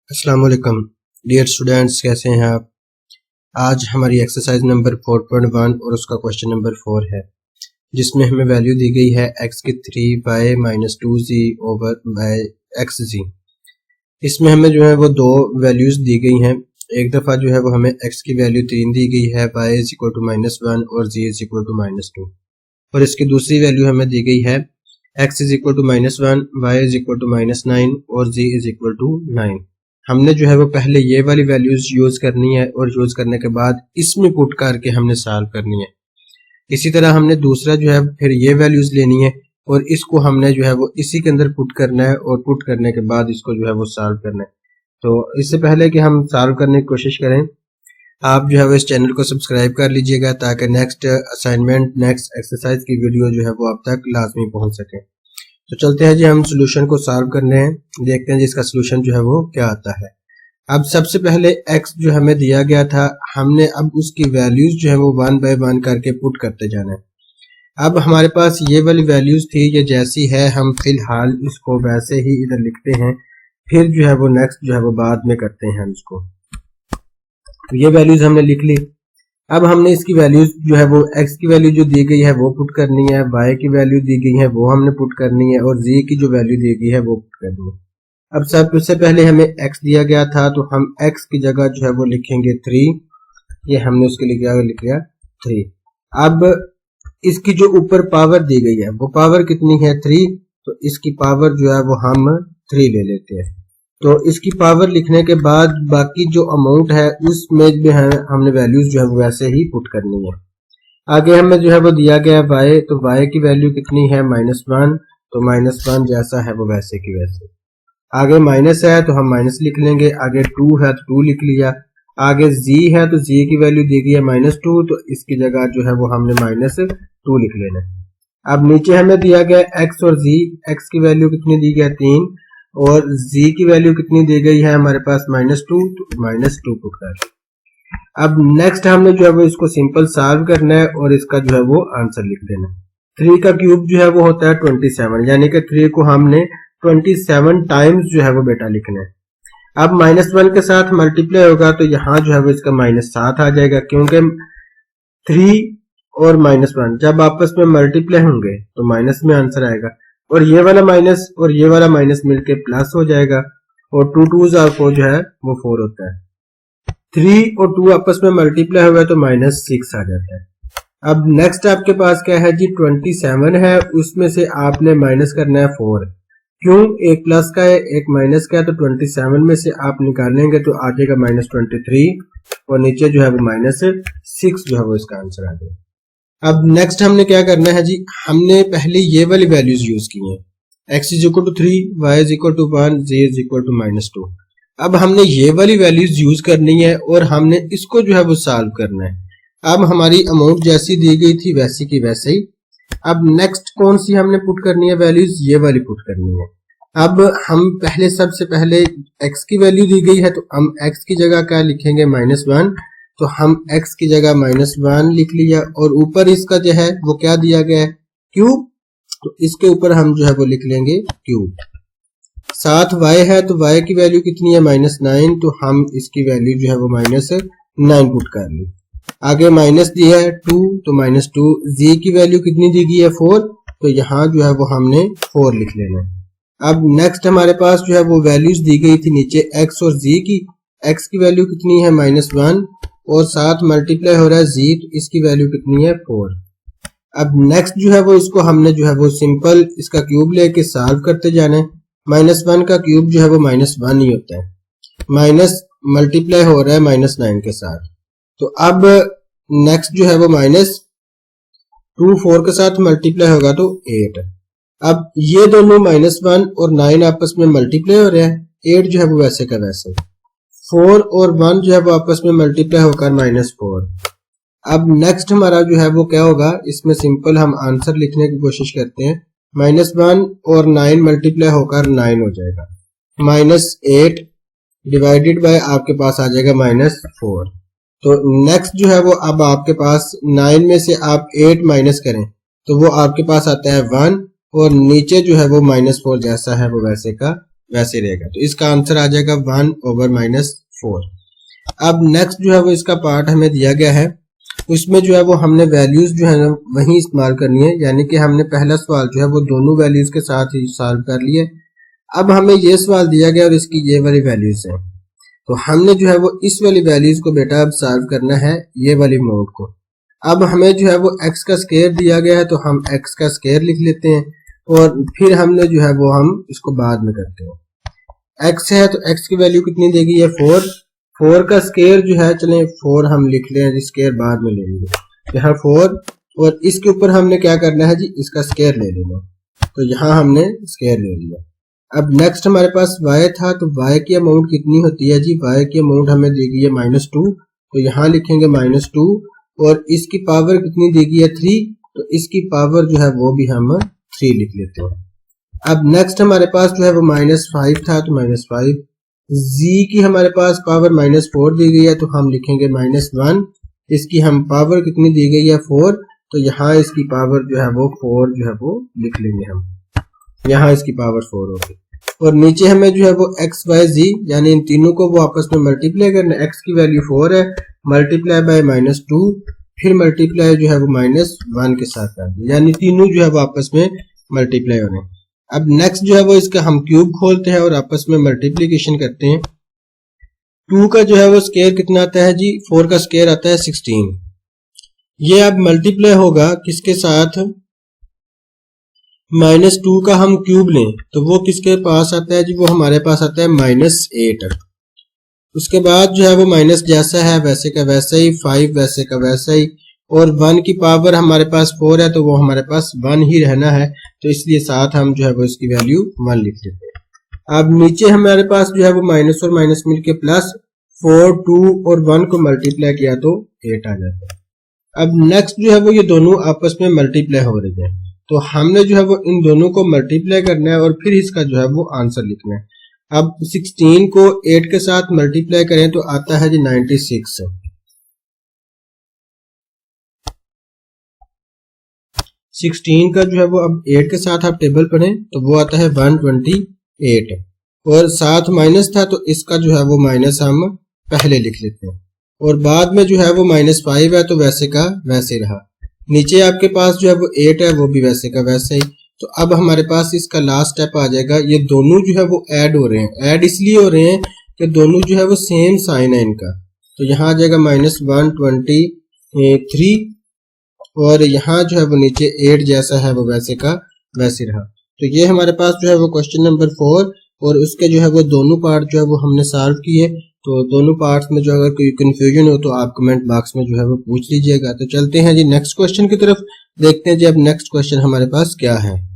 अस्सलाम वालेकुम dear students, कैसे हैं आप। आज हमारी एक्सरसाइज नंबर 4.1 और उसका क्वेश्चन नंबर 4 है, जिसमें हमें वैल्यू दी गई है x की 3y minus 2z over by xz। इसमें हमें जो है वो दो वैल्यूज दी गई हैं। एक दफ़ा जो है वो हमें x की वैल्यू 3 दी गई है, y इज इक्वल टू -1 और z इज इक्वल टू -2, और इसकी दूसरी वैल्यू हमें दी गई है x is equal to -1, y is equal to -9 और z इज इक्वल टू 9। हमने जो है वो पहले ये वाली वैल्यूज यूज करनी है और यूज करने के बाद इसमें पुट करके हमने सॉल्व करनी है। इसी तरह हमने दूसरा जो है फिर ये वैल्यूज लेनी है और इसको हमने जो है वो इसी के अंदर पुट करना है और पुट करने के बाद इसको जो है वो सॉल्व करना है। तो इससे पहले कि हम सॉल्व करने की कोशिश करें, आप जो है वो इस चैनल को सब्सक्राइब कर लीजिएगा ताकि नेक्स्ट असाइनमेंट, नेक्स्ट एक्सरसाइज की वीडियो जो है वो आप तक लाजमी पहुंच सके। तो चलते हैं जी, हम सोल्यूशन को सॉल्व करने हैं, देखते हैं जी इसका सोल्यूशन जो है वो क्या आता है। अब सबसे पहले x जो हमें दिया गया था, हमने अब उसकी वैल्यूज जो है वो 1 बाय 1 करके पुट करते जाना है। अब हमारे पास ये वाली वैल्यूज थी, ये जैसी है हम फिलहाल इसको वैसे ही इधर लिखते हैं, फिर जो है वो नेक्स्ट जो है वो बाद में करते हैं हम इसको। तो ये वैल्यूज हमने लिख ली। अब हमने इसकी वैल्यूज जो है वो x की वैल्यू जो दी गई है वो पुट करनी है, y की वैल्यू दी गई है वो हमने पुट करनी है और z की जो वैल्यू दी गई है वो पुट करनी है। अब सबसे पहले हमें x दिया गया था, तो हम x की जगह जो है वो लिखेंगे 3। ये हमने उसके लिए लिख लिया 3। अब इसकी जो ऊपर पावर दी गई है वो पावर कितनी है 3, तो इसकी पावर जो है वो हम 3 ले लेते हैं। तो इसकी पावर लिखने के बाद बाकी जो अमाउंट है उसमें भी हमने वैल्यूज जो है वो वैसे ही पुट करनी है। आगे हमें जो है वो दिया गया है y, तो y की वैल्यू कितनी है -1, तो -1 जैसा है वो वैसे की वैसे। आगे माइनस है तो हम माइनस लिख लेंगे, आगे 2 है तो 2 लिख लिया, आगे z है तो z की वैल्यू दी गई है -2, तो इसकी जगह जो है वो हमने -2 लिख लेना है। अब नीचे हमें दिया गया x और z, x की वैल्यू कितनी दी गई है 3 और z की वैल्यू कितनी दी गई है हमारे पास -2, तो -2 पुट कर। अब नेक्स्ट हमने जो है वो इसको सिंपल सॉल्व करना है और इसका जो है वो आंसर लिख देना है। 3 का क्यूब जो है वो होता है 27, यानी कि 3 को हमने 27 टाइम्स जो है वो बेटा लिखना है। अब -1 के साथ मल्टीप्लाई होगा तो यहाँ जो है वो इसका -7 आ जाएगा, क्योंकि 3 और -1 जब आपस में मल्टीप्लाई होंगे तो माइनस में आंसर आएगा, और ये वाला माइनस और ये वाला माइनस मिलके प्लस हो जाएगा, और 2 2s और 4 जो है वो 4 होता है। 3 और 2 आपस में मल्टीप्लाई हुआ तो -6 आ जाता है। अब नेक्स्ट आपके पास क्या है जी, 27 है, उसमें से आपने माइनस करना है 4। क्यों, एक प्लस का है एक माइनस का है, तो 27 में से आप निकालेंगे तो आ जाएगा -23 और नीचे जो है वो -6 जो है वो इसका आंसर आ जाएगा। अब नेक्स्ट हमने क्या करना है जी, हमने पहले ये वाली वैल्यूज यूज की हैं, x is equal to 3, y is equal to 1, z is equal to -2। अब हमने ये वाली वैल्यूज यूज करनी है और हमने इसको जो है वो सॉल्व करना है। अब हमारी अमाउंट जैसी दी गई थी वैसी की वैसे ही। अब नेक्स्ट कौन सी हमने पुट करनी है वैल्यूज, ये वाली पुट करनी है। अब हम पहले सबसे पहले x की वैल्यू दी गई है तो हम x की जगह क्या लिखेंगे -1, तो हम x की जगह -1 लिख लिया, और ऊपर इसका जो है वो क्या दिया गया है क्यूब, तो इसके ऊपर हम जो है वो लिख लेंगे क्यूब। साथ y है तो y की वैल्यू कितनी है -9, तो हम इसकी वैल्यू जो है वो -9 पुट कर ली। आगे माइनस दिया है 2, तो -2, z की वैल्यू कितनी दी गई है 4, तो यहाँ जो है वो हमने 4 लिख लेना है। अब नेक्स्ट हमारे पास जो है वो वैल्यूज दी गई थी नीचे x और z की, x की वैल्यू कितनी है -1 और साथ मल्टीप्लाई हो रहा है z, तो इसकी वैल्यू कितनी है 4। अब नेक्स्ट जो है वो इसको हमने जो है वो सिंपल इसका क्यूब लेके सॉल्व करते जाना है। -1 का क्यूब जो है वो -1 ही होता है, माइनस मल्टीप्लाई हो रहा है -9 के साथ। तो अब नेक्स्ट जो है वो -2 4 के साथ मल्टीप्लाई होगा तो 8। अब ये दोनों -1 और 9 आपस में मल्टीप्लाई हो रहे हैं, 8 जो है वो वैसे का वैसे, 4 और 1 जो है वो आपस में मल्टीप्लाई होकर -4। अब नेक्स्ट हमारा जो है वो क्या होगा, इसमें सिंपल हम आंसर लिखने की कोशिश करते हैं। -1 और 9 मल्टीप्लाई होकर 9 हो जाएगा, -8 डिवाइडेड बाय आपके पास आ जाएगा -4। तो नेक्स्ट जो है वो अब आपके पास 9 में से आप 8 माइनस करें तो वो आपके पास आता है 1, और नीचे जो है वो -4 जैसा है वो वैसे का वैसे रहेगा। तो इसका आंसर आ जाएगा 1/-4। अब नेक्स्ट जो है वो इसका पार्ट हमें दिया गया है, उसमें जो है वो हमने वैल्यूज जो है ना वही इस्तेमाल करनी है, यानी कि हमने पहला सवाल जो है वो दोनों वैल्यूज के साथ ही सॉल्व कर लिए। अब हमें ये सवाल दिया गया और इसकी ये वाली वैल्यूज है, तो हमने जो है वो इस वाली वैल्यूज को बेटा अब सॉल्व करना है, ये वाली मोड को। अब हमें जो है वो x का स्क्वायर दिया गया है, तो हम x का स्क्वायर लिख लेते हैं और फिर हमने जो है वो हम इसको बाद में करते हैं। x है तो x की वैल्यू कितनी देगी, ये 4। 4 का स्क्वायर जो है, चलें 4 हम लिख लें, स्क्वायर बाद में ले लेंगे। यहाँ 4 और इसके ऊपर हमने क्या करना है जी, इसका स्क्वायर ले लेना। तो यहाँ हमने स्क्वायर ले लिया। अब नेक्स्ट हमारे पास y था, तो y की अमाउंट कितनी होती है जी, y की अमाउंट हमें देगी है -2, तो यहाँ लिखेंगे -2 और इसकी पावर कितनी देगी है 3, तो इसकी पावर जो है वो भी हम 3 लिख लेते हैं। अब नेक्स्ट हमारे पास जो है वो -5 था, तो -5। z की हमारे पास पावर -4 दी गई है, तो हम लिखेंगे -1। इसकी हम पावर कितनी दी गई है 4, तो यहाँ इसकी पावर जो है वो 4 जो है वो लिख लेंगे हम, यहाँ इसकी पावर 4 होगी। और नीचे हमें जो है वो x y z यानी इन तीनों को वो आपस में मल्टीप्लाई करना। x की वैल्यू 4 है, मल्टीप्लाई बाय -2, फिर मल्टीप्लाई जो है वो -1 के साथ कर दिया, यानी तीनों जो है वो आपस में मल्टीप्लाई हो रहे हैं। अब नेक्स्ट जो है वो इसका हम क्यूब खोलते हैं और आपस में मल्टीप्लीकेशन करते हैं। 2 का जो है वो स्क्वायर कितना आता है जी, 4 का स्क्वायर आता है 16। ये अब मल्टीप्लाई होगा किसके साथ, -2 का हम क्यूब लें तो वो किसके पास आता है जी, वो हमारे पास आता है -8। उसके बाद जो है वो माइनस जैसा है वैसे का वैसा ही, 5 वैसे का वैसा ही, और 1 की पावर हमारे पास 4 है, तो वो हमारे पास 1 ही रहना है, तो इसलिए साथ हम जो है वो इसकी वैल्यू 1 लिख लेते हैं। अब नीचे हमारे पास जो है वो माइनस और माइनस मिलके प्लस 4, 2 और 1 को मल्टीप्लाई किया तो 8 आ जाता है। अब नेक्स्ट जो है वो ये दोनों आपस में मल्टीप्लाई हो रहे हैं, तो हमने जो है वो इन दोनों को मल्टीप्लाई करना है और फिर इसका जो है वो आंसर लिखना है। अब 16 को 8 के साथ मल्टीप्लाई करें तो आता है जी 96। 16 का जो है वो अब 8 के साथ आप टेबल पढ़ें तो वो आता है 128, और साथ माइनस था तो इसका जो है वो माइनस हम पहले लिख लेते हैं, और बाद में जो है वो -5 है तो वैसे का वैसे रहा। नीचे आपके पास जो है वो 8 है, वो भी वैसे का वैसे ही। तो अब हमारे पास इसका लास्ट स्टेप आ जाएगा, ये दोनों जो है वो ऐड हो रहे हैं। ऐड इसलिए हो रहे हैं कि दोनों जो है वो सेम साइन है इनका, तो यहाँ आ जाएगा -123, और यहाँ जो है वो नीचे 8 जैसा है वो वैसे का वैसे रहा। तो ये हमारे पास जो है वो क्वेश्चन नंबर 4, और उसके जो है वो दोनों पार्ट जो है वो हमने सॉल्व किए। तो दोनों पार्ट्स में जो अगर कोई कंफ्यूजन हो तो आप कमेंट बॉक्स में जो है वो पूछ लीजिएगा। तो चलते हैं जी नेक्स्ट क्वेश्चन की तरफ, देखते हैं जी अब नेक्स्ट क्वेश्चन हमारे पास क्या है।